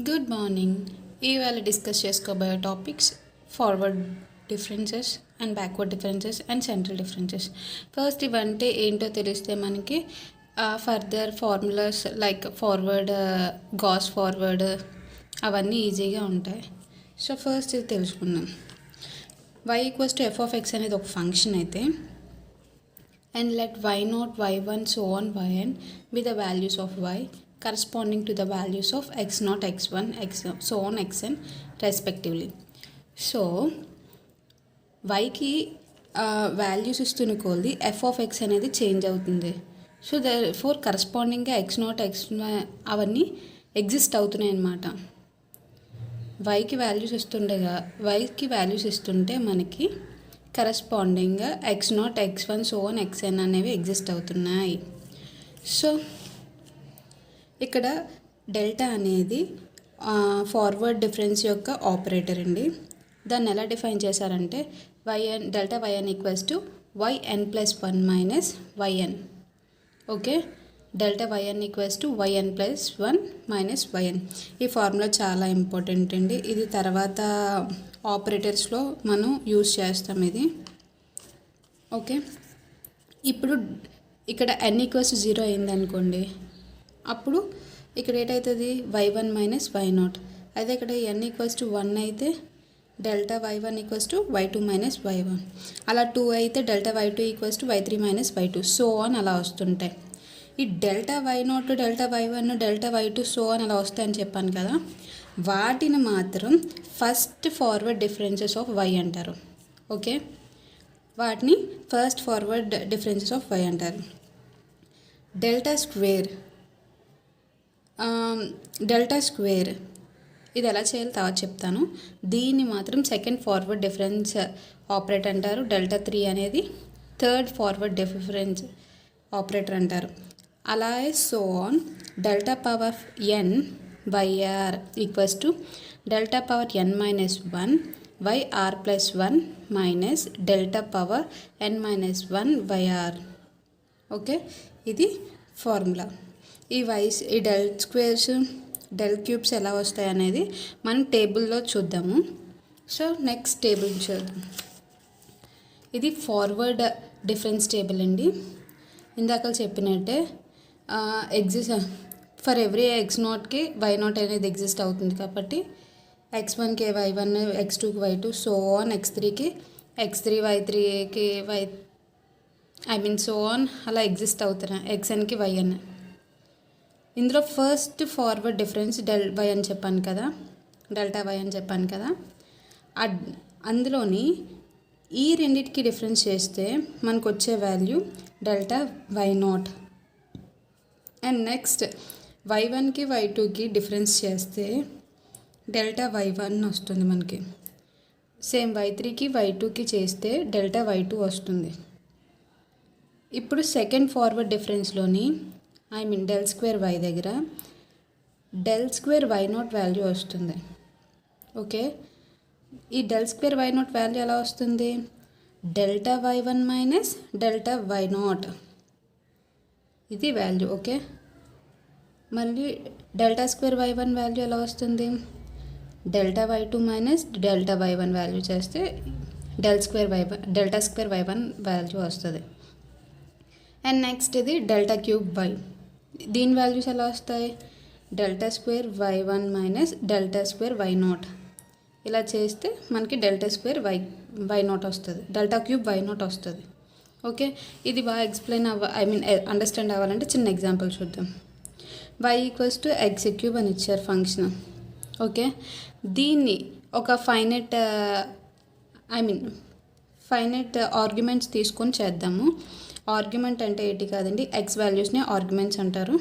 Good morning. ఇవాళ discuss చేసుకోబోయే topics forward differences and backward differences and central differences. First ఇవంటే ఏంటో తెలిస్తే మనకి further formulas like forward, Gauss forward అవన్నీ ఈజీగా ఉంటాయి. సో ఫస్ట్ ఇది తెలుసుకుందాం. y equals to F of X అనేది ఒక ఫంక్షన్ అయితే and let y0, y1, so on, yn be the values of y corresponding to the values of x0, x1, x so on, xn respectively. So వైకి values ఇస్తున్న కొలది F of X అనేది change అవుతుంది. So for కరస్పాండింగ్గా x0, x1 అవన్నీ exist అవుతున్నాయి అన్నమాట. వైకి values ఇస్తుంటే మనకి కరస్పాండింగ్గా x0, x1, so on, xn అనేవి ఎగ్జిస్ట్ అవుతున్నాయి. సో ఇక్కడ డెల్టా అనేది ఫార్వర్డ్ డిఫరెన్స్ యొక్క ఆపరేటర్ అండి. దాన్ని ఎలా డిఫైన్ చేశారంటే delta YN equals to YN plus 1 minus YN. Okay, delta YN equals to YN plus 1 minus YN. ఈ ఫార్ములా చాలా ఇంపార్టెంట్ అండి. ఇది తర్వాత ఆపరేటర్స్లో మనం యూజ్ చేస్తాం ఇది. ఓకే, ఇప్పుడు ఇక్కడ n ఈక్వల్స్ 0 అయిందనుకోండి, అప్పుడు ఇక్కడ ఏటవుతుంది y1 మైనస్ y0. అదే ఇక్కడ n ఈక్వల్స్ టు 1 అయితే delta y1 equals to y2 minus y1. అలా 2 అయితే delta y2 equals to y3 minus y2 so on అలా వస్తుంటాయి. ఈ delta y0, delta y1, delta y2 so on అలా వస్తాయని చెప్పాను కదా, వాటిని మాత్రం first forward differences of y అంటారు. ఓకే, వాటిని first forward differences of y అంటారు. డెల్టా స్క్వేర్ ఇది ఎలా చేయాలో తర్వాత చెప్తాను. దీన్ని మాత్రం సెకండ్ ఫార్వర్డ్ డిఫరెన్స్ ఆపరేటర్ అంటారు. డెల్టా 3 అనేది థర్డ్ ఫార్వర్డ్ డిఫరెన్స్ ఆపరేటర్ అంటారు. అలాగే so on delta power n by r equals to delta power n minus 1 by r plus 1 minus delta power n minus 1 by r. Okay, ఇది formula. ఈ del squares, del cubes ఎలా వస్తాయి అనేది మనం టేబుల్లో చూద్దాము. సో నెక్స్ట్ టేబుల్ చూద్దాం. ఇది ఫార్వర్డ్ డిఫరెన్స్ టేబుల్ అండి. ఇందాక చెప్పినట్టే ఫర్ ఎవ్రీ x0కి y0 అనేది ఎగ్జిస్ట్ అవుతుంది కాబట్టి x1కి y1, x2కి y2, సో ఆన్ x3కి x3, y3కి సో ఆన్ అలా ఎగ్జిస్ట్ అవుతున్నాయి. xnకి yn. ఇందులో first forward difference delta y అని చెప్పాను కదా, అందులోని ఈ రెండింటికి డిఫరెన్స్ చేస్తే మనకు వచ్చే value delta y0. And next y1కి y2కి డిఫరెన్స్ చేస్తే డెల్టా y1 వస్తుంది మనకి. సేమ్ y3కి y2కి చేస్తే డెల్టా y2 వస్తుంది. ఇప్పుడు సెకండ్ ఫార్వర్డ్ డిఫరెన్స్లోని డెల్ స్క్వేర్ y దగ్గర డెల్ స్క్వేర్ y0 వాల్యూ వస్తుంది. ఓకే, ఈ డెల్ స్క్వేర్ y0 వాల్యూ ఎలా వస్తుంది? Delta y1 minus delta y0 ఇది వాల్యూ. ఓకే, మళ్ళీ డెల్టా స్క్వేర్ y1 వాల్యూ ఎలా వస్తుంది? Delta y2 minus delta y1 value చేస్తే డెల్టా స్క్వేర్ y1 వాల్యూ వస్తుంది. అండ్ నెక్స్ట్ ఇది డెల్టా క్యూబ్ y. దీని వాల్యూస్ ఎలా వస్తాయి? Delta square y1 minus delta square y0. ఇలా చేస్తే మనకి డెల్టా స్క్వేర్ y0 వస్తుంది, డెల్టా క్యూబ్ y0 వస్తుంది. ఓకే, ఇది బాగా ఎక్స్ప్లెయిన్ అండర్స్టాండ్ అవ్వాలంటే చిన్న ఎగ్జాంపుల్ చూద్దాం. y equals to X cube అని ఇచ్చారు ఫంక్షన్. ఓకే, దీన్ని ఒక ఫైనైట్ ఆర్గ్యుమెంట్స్ తీసుకొని చేద్దాము. ఆర్గ్యుమెంట్ అంటే ఏంటి కాదండి, ఎక్స్ వాల్యూస్ని ఆర్గ్యుమెంట్స్ అంటారు.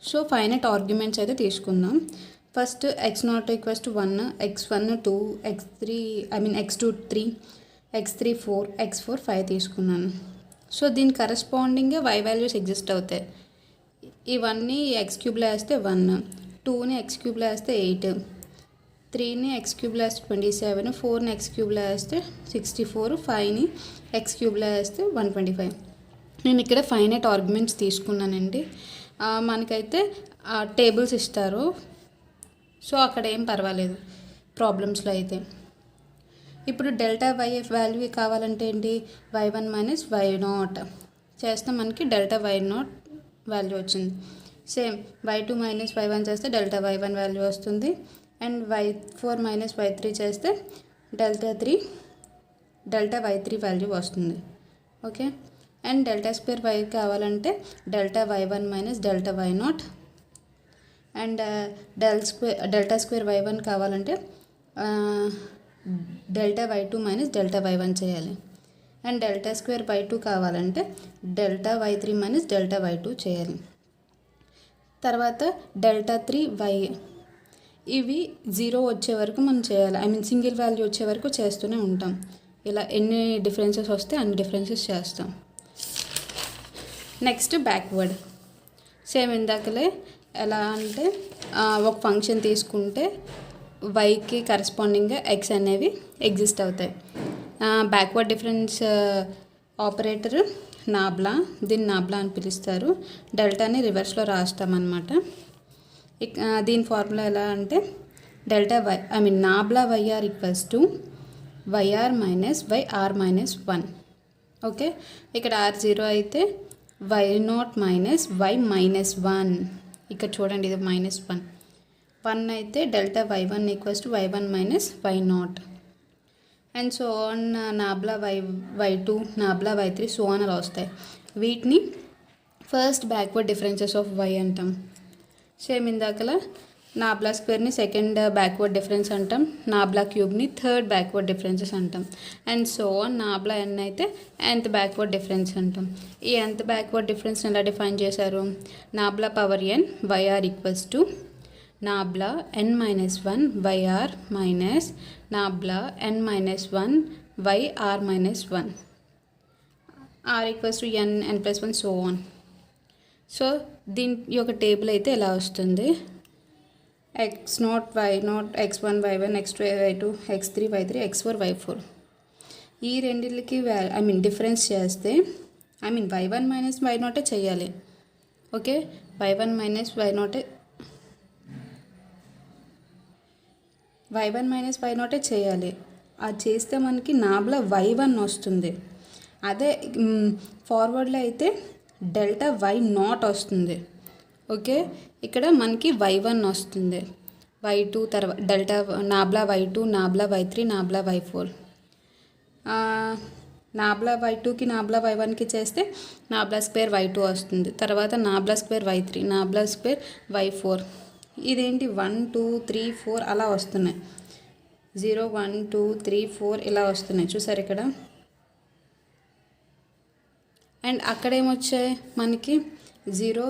సో ఫైనైట్ ఆర్గ్యుమెంట్స్ అయితే తీసుకుందాం. First x0 equals to 1, x1 2, x2 3, x3 4, x4 5 తీసుకున్నాను. సో దీని కరస్పాండింగ్గా y వాల్యూస్ ఎగ్జిస్ట్ అవుతాయి. ఇవన్నీ ఎక్స్ క్యూబ్లో వేస్తే 1, 2ని ఎక్స్ క్యూబ్లో వేస్తే 8, 3ని ఎక్స్ క్యూబ్లో వేస్తే 27, 4ని ఎక్స్ క్యూబ్లో వేస్తే 64, 5ని ఎక్స్ క్యూబ్లో వేస్తే 125. నేను ఇక్కడ ఫైనైట్ ఆర్గ్యుమెంట్స్ తీసుకున్నానండి. మనకైతే టేబుల్స్ ఇస్తారు. సో అక్కడ ఏం పర్వాలేదు ప్రాబ్లమ్స్లో అయితే. ఇప్పుడు డెల్టా వైఎఫ్ వాల్యూ కావాలంటే ఏంటి, y1 మైనస్ y0 చేస్తే మనకి డెల్టా y0 వాల్యూ వచ్చింది. సేమ్ y2 మైనస్ y1 చేస్తే డెల్టా y1 వాల్యూ వస్తుంది. అండ్ y4 మైనస్ y3 చేస్తే డెల్టా y3 వాల్యూ వస్తుంది. Okay. And delta square y కావాలంటే delta y1 minus delta y0. And delta square y1 కావాలంటే delta y2 minus delta y1 చేయాలి. And delta square y2 కావాలంటే delta y3 minus delta y2 చేయాలి. తర్వాత delta 3y ఇవి 0 వచ్చే వరకు మనం చేయాలి. సింగిల్ వాల్యూ వచ్చే వరకు చేస్తూనే ఉంటాం. ఇలా ఎన్ని డిఫరెన్సెస్ వస్తే అన్ని డిఫరెన్సెస్ చేస్తాం. Next backward. సేమ్ ఇందాకలే ఎలా అంటే ఒక ఫంక్షన్ తీసుకుంటే వైకి కరస్పాండింగ్గా ఎక్స్ అనేవి ఎగ్జిస్ట్ అవుతాయి. బ్యాక్వర్డ్ డిఫరెన్స్ ఆపరేటర్ నాబ్లా, దీన్ని నాబ్లా అని పిలుస్తారు. డెల్టాని రివర్స్లో రాస్తామన్నమాట. దీని ఫార్ములా ఎలా అంటే delta nabla y r equals to y r minus y r minus 1. Okay. ఇక్కడ r0 అయితే y0 మైనస్ y మైనస్ 1. ఇక్కడ చూడండి ఇది -1. 1 అయితే delta y1 equals to y1 minus y0. And so on nabla y2 nabla y3 so on అలా వస్తాయి. వీటిని first backward differences of y అంటాం. సేమ్ ఇందాకలా నాబ్లా స్క్వేర్ని సెకండ్ బ్యాక్వర్డ్ డిఫరెన్స్ అంటాం, నాబ్లా క్యూబ్ని థర్డ్ బ్యాక్వర్డ్ డిఫరెన్సెస్ అంటాం. And so on nabla n అయితే nth బ్యాక్వర్డ్ డిఫరెన్స్ అంటాం. ఈ nth బ్యాక్వర్డ్ డిఫరెన్స్ని ఎలా డిఫైన్ చేశారు, nabla power n y r equals to nabla n minus 1 y r minus nabla n minus 1 y r minus 1. R equals to n plus 1 so on. So దీని యొక్క table అయితే ఎలా వస్తుంది, x0 y0 x1 y1 x2 y2 x3 y3 x4 y4. ఈ రెండిళ్ళకి difference చేస్తే y1 minus y0 చేయాలి. Okay. y1 minus y0 చేయాలి. అది చేస్తే మనకి నాబ్లా y1 వస్తుంది. అదే ఫార్వర్డ్లో అయితే డెల్టా y0 వస్తుంది. ఓకే. ఇక్కడ మనకి y1 వస్తుంది, y2 తర్వాత delta nabla y2 nabla y3 nabla y4. Nabla y2కి నాబ్లా y1కి చేస్తే నాబ్లా స్క్వేర్ y2 వస్తుంది. తర్వాత nabla square y3 nabla square y4. ఇదేంటి 1 2 3 4 అలా వస్తున్నాయి. 0 1 2 3 4 ఇలా వస్తున్నాయి చూసారు ఇక్కడ. అండ్ అక్కడేమొచ్చాయి మనకి 0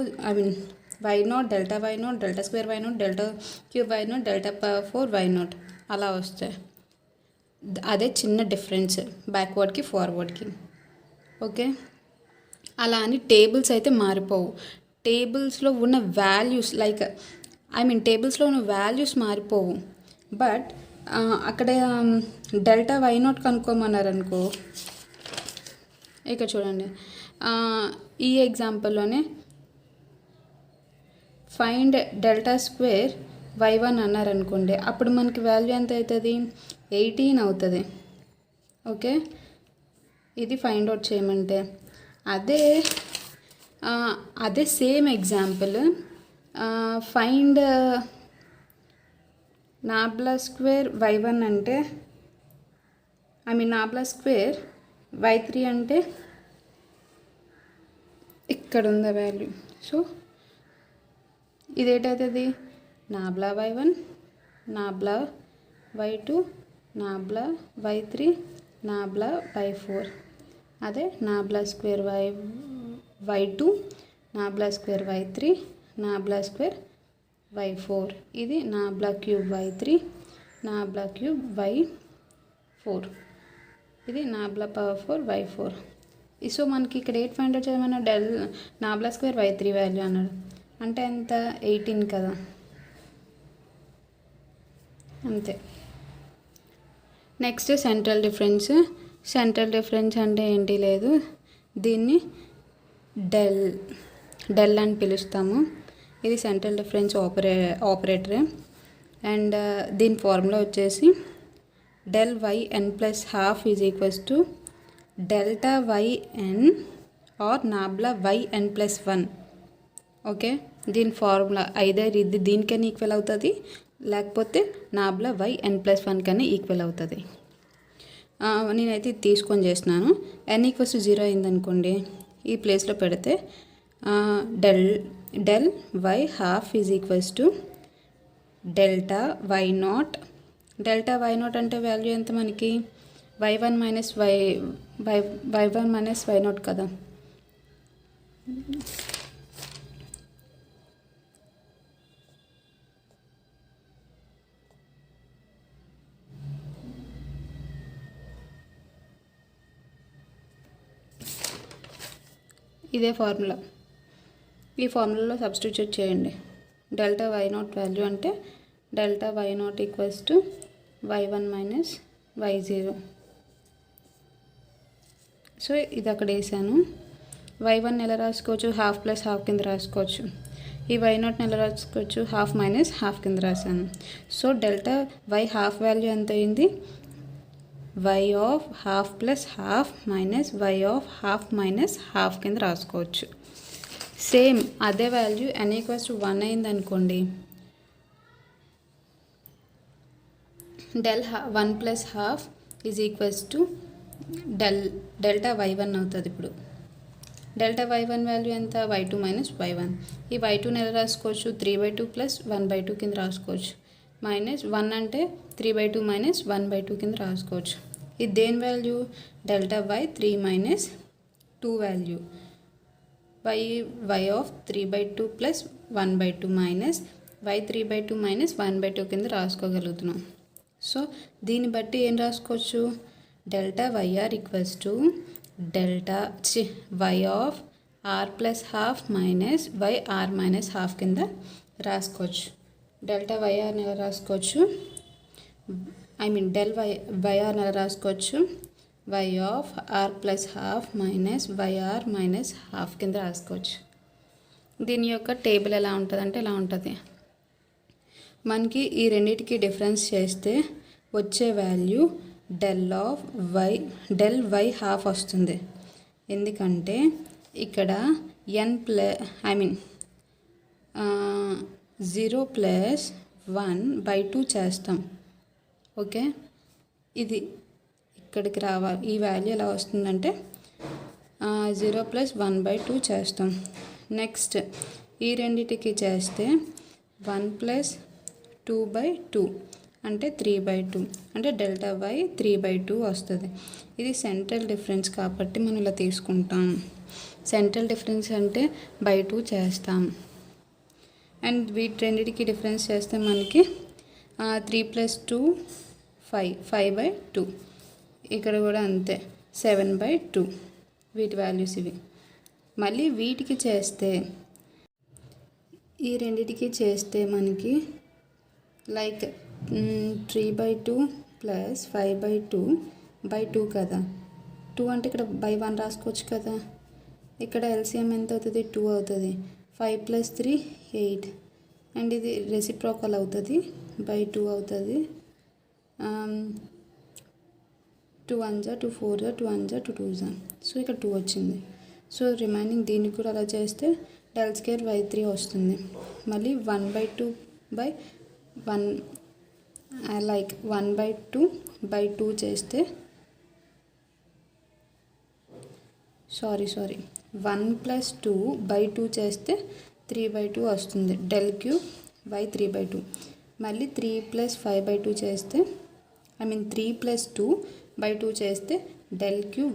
y0 delta y0 delta square y0 delta cube y0 delta 4 y0 అలా వస్తాయి. అదే చిన్న డిఫరెన్స్ బ్యాక్వర్డ్కి ఫార్వర్డ్కి. ఓకే. అలా అని టేబుల్స్ అయితే మారిపోవు. టేబుల్స్లో ఉన్న వాల్యూస్ టేబుల్స్లో ఉన్న వాల్యూస్ మారిపోవు. బట్ అక్కడ డెల్టా y0 కనుక్కోమన్నారు అనుకో, ఇక్కడ చూడండి ఈ ఎగ్జాంపుల్లోనే ఫైండ్ డెల్టా స్క్వేర్ y1 అన్నారనుకోండి, అప్పుడు మనకి వాల్యూ ఎంత అవుతుంది, 18 అవుతుంది. ఓకే. ఇది ఫైండ్ అవుట్ చేయమంటే అదే same example find nabla square y1 అంటే నాబ్లా స్క్వేర్ y3 అంటే ఇక్కడ ఉందా వాల్యూ. సో ఇదేటవుతుంది, nabla y1 nabla y2 nabla y3 nabla y4. అదే nabla square y2 nabla square y3 nabla square y4. ఇది nabla cube y3 nabla cube y4. ఇది nabla power 4 y4. So మనకి ఇక్కడ 8 find out చేయమన్నా nabla square y3 value అన్నాడు అంటే ఎంత 18 కదా, అంతే. Next central difference. Central difference అంటే ఏంటి లేదు, దీన్ని డెల్ అని పిలుస్తాము. ఇది సెంట్రల్ డిఫరెన్స్ ఆపరేటరే. అండ్ దీని ఫార్ములా వచ్చేసి del yn plus half is equals to delta yn or nabla yn plus 1. Okay, దీని ఫార్ములా ఐదర్ ఇది దీనికన్నా ఈక్వల్ అవుతుంది, లేకపోతే నాబ్లా yn plus 1 కన్నా ఈక్వల్ అవుతుంది. నేనైతే ఇది తీసుకొని చేస్తున్నాను. n = 0 అయిందనుకోండి, ఈ ప్లేస్లో పెడితే del y half is equals to delta y0. Delta y0 అంటే వాల్యూ ఎంత మనకి? y1 minus y1 minus y0 కదా. ఇదే ఫార్ములా, ఈ ఫార్ములాలో సబ్స్టిట్యూట్ చేయండి. డెల్టా y0 వాల్యూ అంటే delta y0 equals to y1 minus y0. So ఇది అక్కడ వేసాను. y1 ఎలా రాసుకోవచ్చు? హాఫ్ ప్లస్ హాఫ్ కింద రాసుకోవచ్చు. ఈ y0 ఎలా రాసుకోవచ్చు? హాఫ్ మైనస్ హాఫ్ కింద రాశాను. So delta y half value ఎంత అయింది? y of half plus half minus y of half minus half కింద రాసుకోవచ్చు. సేమ్ అదే వాల్యూ n = 1 అయింది అనుకోండి, del 1 plus half is equals to delta y1 అవుతుంది. ఇప్పుడు డెల్టా y1 వాల్యూ ఎంత? y2 minus y1. ఈ y2ని ఎలా రాసుకోవచ్చు? 3/2 ప్లస్ 1/2 కింద రాసుకోవచ్చు. మైనస్ 1 అంటే 3/2 మైనస్ 1/2 కింద రాసుకోవచ్చు. ఇది దేని value? Delta y3 minus 2 value. y of 3/2 plus 1/2 minus y3/2 minus 1/2 కింద రాసుకోగలుగుతున్నాం. సో దీన్ని బట్టి ఏం రాసుకోవచ్చు? Delta y r equals to delta y of r plus half minus r minus half కింద రాసుకోవచ్చు. డెల్టా వైఆర్ని ఎలా రాసుకోవచ్చు? డెల్ వైఆర్ని ఎలా రాసుకోవచ్చు? y of r plus half minus r minus half కింద రాసుకోవచ్చు. దీని యొక్క టేబుల్ ఎలా ఉంటుంది అంటే ఇలా ఉంటుంది. మనకి ఈ రెండింటికి డిఫరెన్స్ చేస్తే వచ్చే వాల్యూ డెల్ వై హాఫ్ వస్తుంది. ఎందుకంటే ఇక్కడ n 0 ప్లస్ 1/2 చేస్తాం. ఓకే, ఇది ఇక్కడికి రావాలి. ఈ వాల్యూ ఎలా వస్తుందంటే 0 ప్లస్ 1/2 చేస్తాం. నెక్స్ట్ ఈ రెండింటికి చేస్తే 1 ప్లస్ 2/2 అంటే 3/2 అంటే డెల్టా వై 3/2 వస్తుంది. ఇది సెంట్రల్ డిఫరెన్స్ కాబట్టి మనం ఇలా తీసుకుంటాం. సెంట్రల్ డిఫరెన్స్ అంటే by2 చేస్తాం. అండ్ వీటి రెండింటికి డిఫరెన్స్ చేస్తే మనకి 3 + 2 5/2. ఇక్కడ కూడా అంతే 7/2. వీటి వాల్యూస్ ఇవి. మళ్ళీ వీటికి చేస్తే ఈ రెండింటికి చేస్తే మనకి లైక్ 3/2 ప్లస్ 5/2/2 కదా. 2 అంటే ఇక్కడ by1 రాసుకోవచ్చు కదా. ఇక్కడ ఎల్సిఎం ఎంత అవుతుంది? 2 అవుతుంది. 5 + 3 8 అండ్ ఇది రెసిప్రోకల్ అవుతుంది. by2 అవుతుంది. 2 1 = 2 4 = 2 1 = 2 2 = సో ఇక్కడ 2 వచ్చింది. సో రిమైనింగ్ దీనికి కూడా అలా చేస్తే del² y3 వస్తుంది. మళ్ళీ 1/2/1 లైక్ 1/2/2 చేస్తే 1 + 2/2 చేస్తే 3/2 వస్తుంది. del³ y3/2. మళ్ళీ 3 + 5/2 చేస్తే 3 + 2/2 చేస్తే del³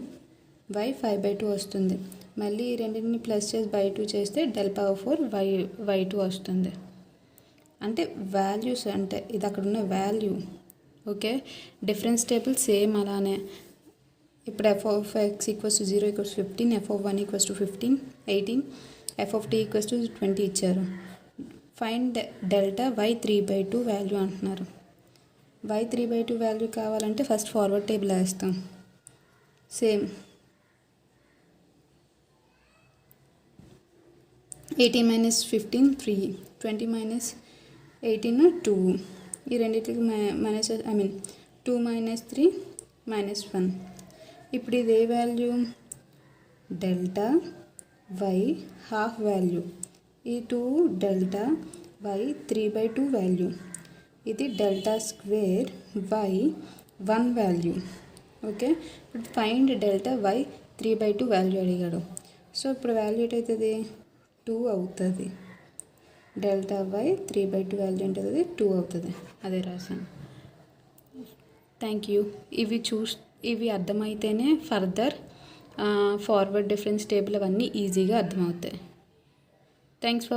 y5/2 వస్తుంది. మళ్ళీ ఈ రెండింటిని ప్లస్ చేసి by2 చేస్తే del⁴ y2 వస్తుంది. అంటే వాల్యూస్ అంటే ఇది అక్కడ ఉన్న value. Okay, difference table same అలానే. ఇప్పుడు f(x) = 0 = 15, f(1) = 15 18, f(t) = 20 ఇచ్చారు. ఫైండ్ డెల్టా y3/2 వాల్యూ అంటున్నారు. y3/2 వాల్యూ కావాలంటే ఫస్ట్ ఫార్వర్డ్ టేబుల్ వేస్తాం. Same 18 minus 15 3, 20 minus 18 2. ఈ రెండింటికి మైనస్ 2 మైనస్ 3 మైనస్ 1. ఇప్పుడు ఇది ఏ value? Delta y half value. ఈ 2 డెల్టా వై 3/2 వాల్యూ. ఇది delta square y 1 value. Okay, ఇప్పుడు ఫైండ్ డెల్టా వై 3/2 వాల్యూ అడిగాడు. సో ఇప్పుడు వాల్యూ ఏంటవుతుంది? 2 అవుతుంది. డెల్టా వై 3/2 వాల్యూ ఏంటవుతుంది? 2 అవుతుంది. అదే రాశాను. Thank you. ఇవి అర్థమైతేనే ఫర్దర్ ఫార్వర్డ్ డిఫరెన్స్ టేబుల్ అవన్నీ ఈజీగా అర్థమవుతాయి. Thanks for